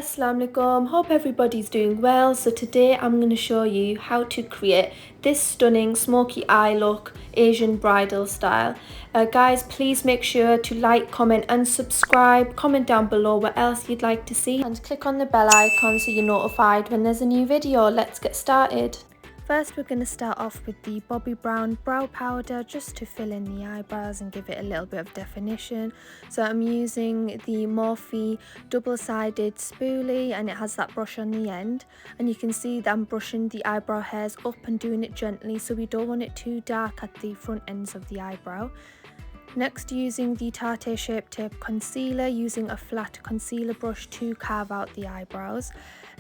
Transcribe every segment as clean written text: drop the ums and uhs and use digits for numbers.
Assalamu alaikum, hope everybody's doing well. So today I'm going to show you how to create this stunning smoky eye look, Asian bridal style. Guys, please make sure to like, comment and subscribe. Comment down below what else you'd like to see and click on the bell icon so you're notified when there's a new video. Let's get started. First, we're going to start off with the Bobbi Brown brow powder just to fill in the eyebrows and give it a little bit of definition. So I'm using the Morphe double-sided spoolie and it has that brush on the end. And you can see that I'm brushing the eyebrow hairs up and doing it gently, so we don't want it too dark at the front ends of the eyebrow. Next, using the Tarte Shape Tape concealer, using a flat concealer brush to carve out the eyebrows.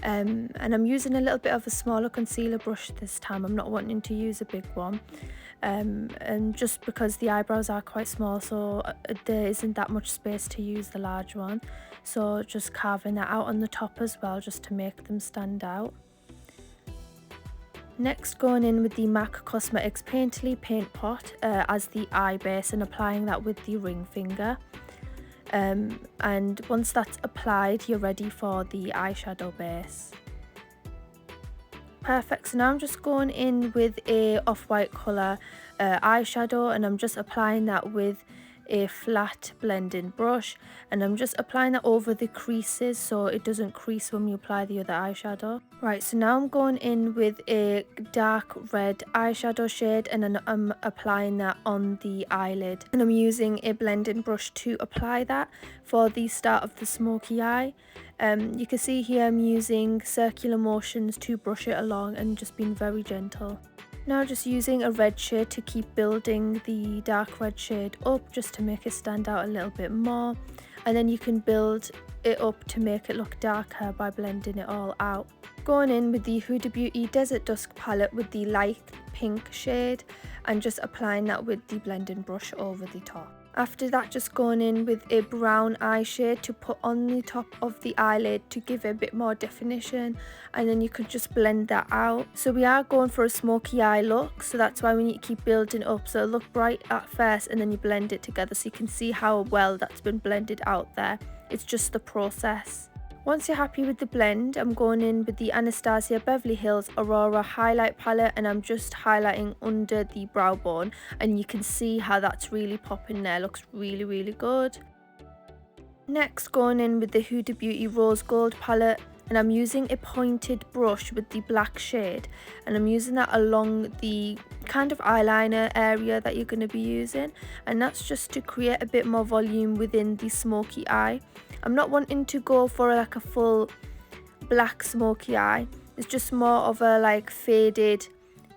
And I'm using a little bit of a smaller concealer brush this time. I'm not wanting to use a big one. And just because the eyebrows are quite small, so there isn't that much space to use the large one. So just carving that out on the top as well, just to make them stand out. Next, going in with the MAC Cosmetics Painterly Paint Pot as the eye base and applying that with the ring finger. And once that's applied, you're ready for the eyeshadow base. Perfect, so now I'm just going in with a off-white colour eyeshadow, and I'm just applying that with a flat blending brush, and I'm just applying that over the creases so it doesn't crease when we apply the other eyeshadow. Right, so now I'm going in with a dark red eyeshadow shade and then I'm applying that on the eyelid, and I'm using a blending brush to apply that for the start of the smoky eye. You can see here I'm using circular motions to brush it along and just being very gentle. Now just using a red shade to keep building the dark red shade up just to make it stand out a little bit more, and then you can build it up to make it look darker by blending it all out. Going in with the Huda Beauty Desert Dusk palette with the light pink shade and just applying that with the blending brush over the top. After that, just going in with a brown eye shade to put on the top of the eyelid to give it a bit more definition, and then you could just blend that out. So we are going for a smoky eye look, so that's why we need to keep building up. So it'll look bright at first and then you blend it together, so you can see how well that's been blended out there. It's just the process. Once you're happy with the blend, I'm going in with the Anastasia Beverly Hills Aurora highlight palette, and I'm just highlighting under the brow bone, and you can see how that's really popping there. Looks really good. Next, going in with the Huda Beauty Rose Gold palette, and I'm using a pointed brush with the black shade, and I'm using that along the kind of eyeliner area that you're going to be using, and that's just to create a bit more volume within the smoky eye. I'm not wanting to go for like a full black smoky eye. It's just more of a like faded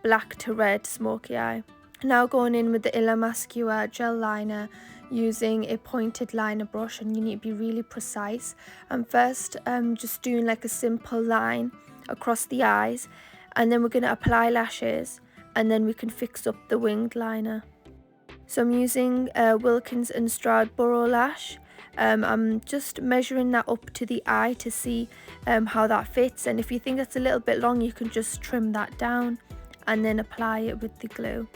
black to red smoky eye. Now going in with the Illamasqua gel liner, using a pointed liner brush, and you need to be really precise. And first just doing like a simple line across the eyes, and then we're going to apply lashes, and then we can fix up the winged liner. So I'm using Wilkins and Stroud Burrow Lash. I'm just measuring that up to the eye to see how that fits, and if you think it's a little bit long, you can just trim that down and then apply it with the glue.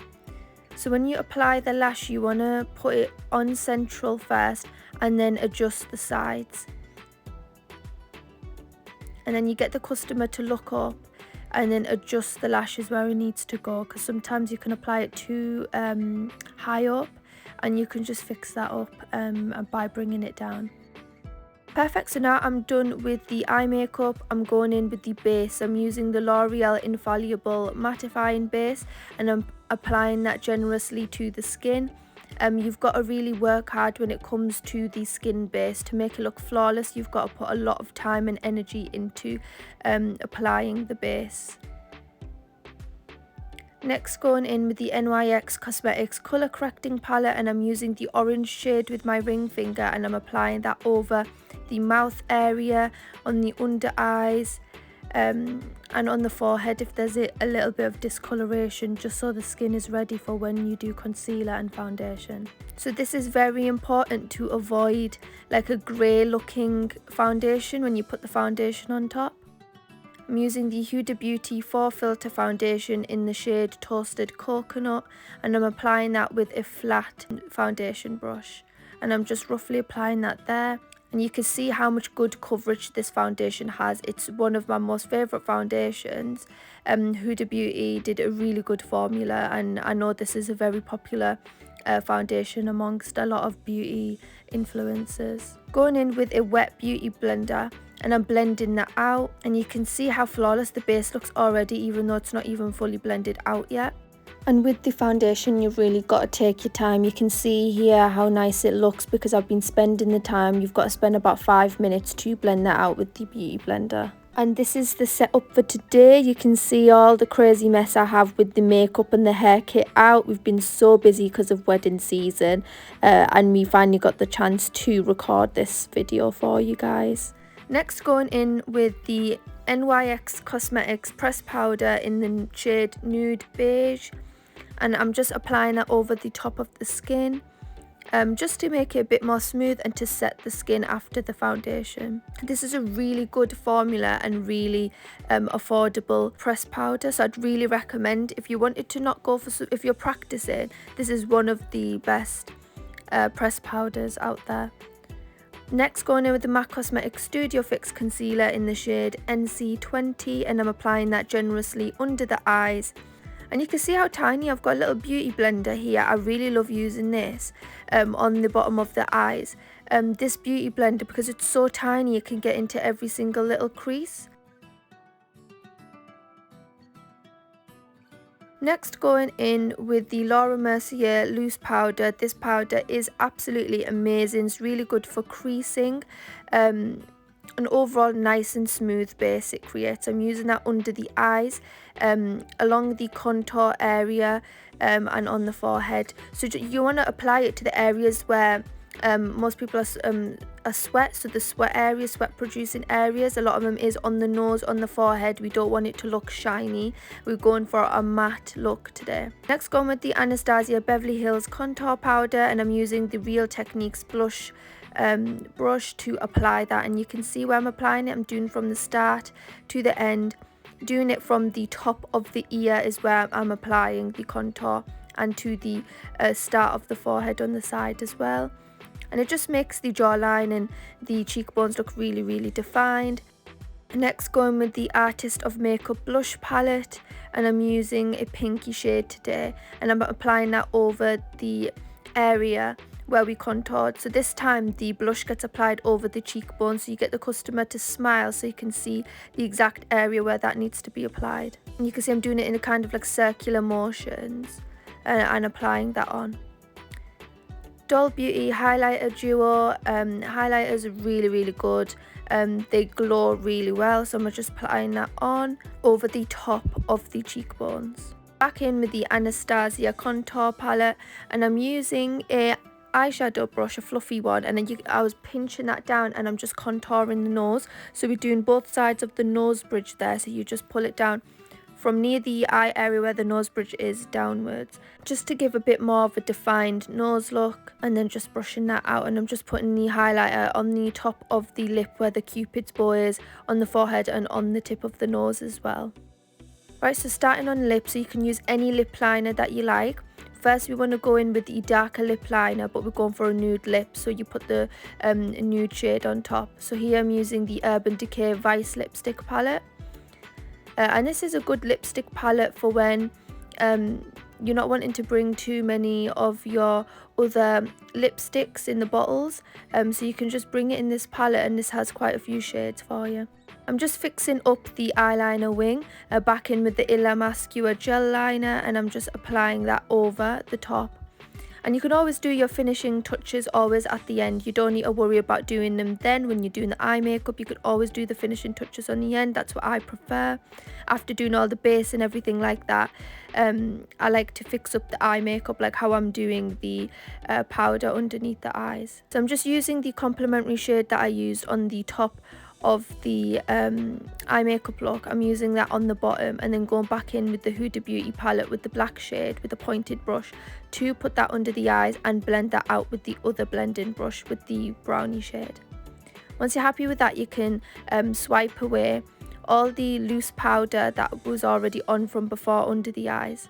So when you apply the lash, you want to put it on central first and then adjust the sides, and then you get the customer to look up and then adjust the lashes where it needs to go, because sometimes you can apply it too high up, and you can just fix that up by bringing it down. Perfect, so now I'm done with the eye makeup. I'm going in with the base. I'm using the L'Oreal Infallible Mattifying Base, and I'm applying that generously to the skin. You've got to really work hard when it comes to the skin base to make it look flawless. You've got to put a lot of time and energy into applying the base. Next, going in with the NYX Cosmetics Colour Correcting Palette, and I'm using the orange shade with my ring finger, and I'm applying that over the mouth area, on the under eyes, and on the forehead if there's a little bit of discoloration, just so the skin is ready for when you do concealer and foundation. So this is very important to avoid like a grey looking foundation when you put the foundation on top. I'm using the Huda Beauty 4 Filter Foundation in the shade Toasted Coconut, and I'm applying that with a flat foundation brush, and I'm just roughly applying that there. And you can see how much good coverage this foundation has. It's one of my most favourite foundations. Huda Beauty did a really good formula, and I know this is a very popular foundation amongst a lot of beauty influencers. Going in with a wet beauty blender, and I'm blending that out, and you can see how flawless the base looks already, even though it's not even fully blended out yet. And with the foundation, you've really got to take your time. You can see here how nice it looks because I've been spending the time. You've got to spend about 5 minutes to blend that out with the beauty blender. And this is the setup for today. You can see all the crazy mess I have with the makeup and the hair kit out. We've been so busy because of wedding season, and we finally got the chance to record this video for you guys. Next, going in with the NYX Cosmetics pressed powder in the shade Nude Beige, and I'm just applying that over the top of the skin, just to make it a bit more smooth and to set the skin after the foundation. This is a really good formula and really affordable pressed powder, so I'd really recommend, if you wanted to not go for, if you're practicing, this is one of the best pressed powders out there. Next, going in with the MAC Cosmetics Studio Fix Concealer in the shade NC20, and I'm applying that generously under the eyes. And you can see how tiny I've got a little beauty blender here. I really love using this on the bottom of the eyes. This beauty blender, because it's so tiny, it can get into every single little crease. Next, going in with the Laura Mercier loose powder. This powder is absolutely amazing. It's really good for creasing. An overall nice and smooth base it creates. I'm using that under the eyes, along the contour area, and on the forehead. So you want to apply it to the areas where most people are sweat, so the sweat areas, sweat producing areas, a lot of them is on the nose, on the forehead. We don't want it to look shiny. We're going for a matte look today. Next, going with the Anastasia Beverly Hills contour powder, and I'm using the Real Techniques blush brush to apply that. And you can see where I'm applying it. I'm doing from the start to the end. Doing it from the top of the ear is where I'm applying the contour, and to the start of the forehead on the side as well. And it just makes the jawline and the cheekbones look really, really defined. Next, going with the Artist of Makeup blush palette, and I'm using a pinky shade today, and I'm applying that over the area where we contoured. So this time the blush gets applied over the cheekbone, so you get the customer to smile, so you can see the exact area where that needs to be applied. And you can see I'm doing it in a kind of like circular motions, and applying that on. Doll Beauty highlighter duo. Highlighters are really, really good. They glow really well, so I'm just applying that on over the top of the cheekbones. Back in with the Anastasia contour palette, and I'm using a eyeshadow brush, a fluffy one, and then I was pinching that down, and I'm just contouring the nose. So we're doing both sides of the nose bridge there, so you just pull it down from near the eye area where the nose bridge is downwards, just to give a bit more of a defined nose look, and then just brushing that out. And I'm just putting the highlighter on the top of the lip where the cupid's bow is, on the forehead, and on the tip of the nose as well. Right, so starting on lips, so you can use any lip liner that you like. First, we want to go in with the darker lip liner, but we're going for a nude lip, so you put the nude shade on top. So here I'm using the Urban Decay Vice lipstick palette. And this is a good lipstick palette for when you're not wanting to bring too many of your other lipsticks in the bottles. So you can just bring it in this palette, and this has quite a few shades for you. I'm just fixing up the eyeliner wing, back in with the Illa Mascua gel liner, and I'm just applying that over the top. And you can always do your finishing touches always at the end. You don't need to worry about doing them then when you're doing the eye makeup. You could always do the finishing touches on the end. That's what I prefer. After doing all the base and everything like that, I like to fix up the eye makeup like how I'm doing the powder underneath the eyes. So I'm just using the complementary shade that I used on the top of the eye makeup look. I'm using that on the bottom, and then going back in with the Huda Beauty palette with the black shade with a pointed brush to put that under the eyes and blend that out with the other blending brush with the brownie shade. Once you're happy with that, you can swipe away all the loose powder that was already on from before under the eyes.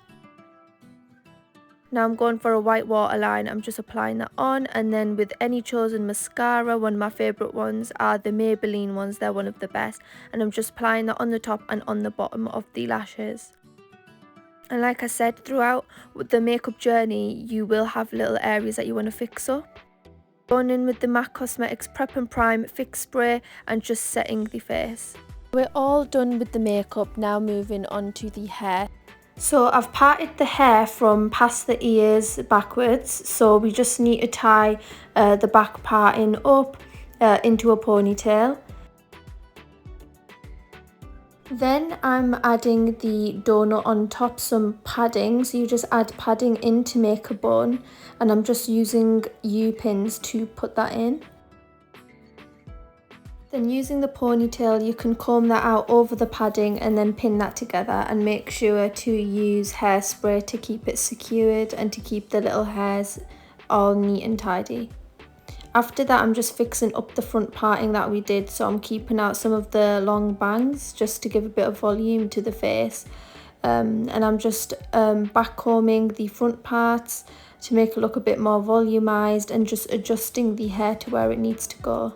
Now I'm going for a white waterline. I'm just applying that on, and then with any chosen mascara, one of my favourite ones are the Maybelline ones. They're one of the best, and I'm just applying that on the top and on the bottom of the lashes. And like I said, throughout the makeup journey, you will have little areas that you want to fix up. Going in with the MAC Cosmetics Prep and Prime Fix Spray and just setting the face. We're all done with the makeup, now moving on to the hair. So I've parted the hair from past the ears backwards, so we just need to tie the back parting up into a ponytail. Then I'm adding the donut on top, some padding, so you just add padding in to make a bun, and I'm just using U-pins to put that in. Then using the ponytail, you can comb that out over the padding and then pin that together, and make sure to use hairspray to keep it secured and to keep the little hairs all neat and tidy. After that, I'm just fixing up the front parting that we did, so I'm keeping out some of the long bangs just to give a bit of volume to the face. And I'm just back combing the front parts to make it look a bit more volumized and just adjusting the hair to where it needs to go.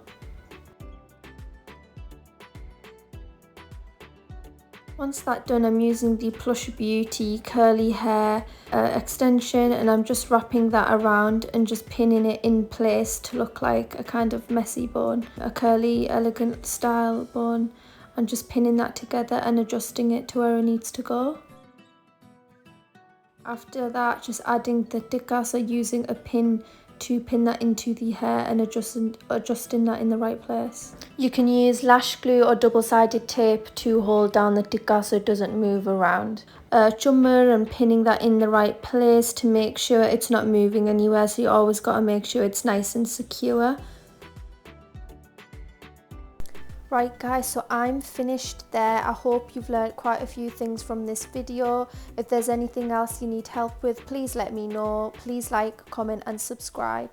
Once that's done, I'm using the Plush Beauty curly hair extension, and I'm just wrapping that around and just pinning it in place to look like a kind of messy bun, a curly elegant style bun, and just pinning that together and adjusting it to where it needs to go. After that, just adding the tikka, so using a pin to pin that into the hair and adjusting that in the right place. You can use lash glue or double-sided tape to hold down the tikka so it doesn't move around. Chummer and pinning that in the right place to make sure it's not moving anywhere, so you always got to make sure it's nice and secure. Right guys, so I'm finished there. I hope you've learned quite a few things from this video. If there's anything else you need help with, please let me know. Please like, comment and subscribe.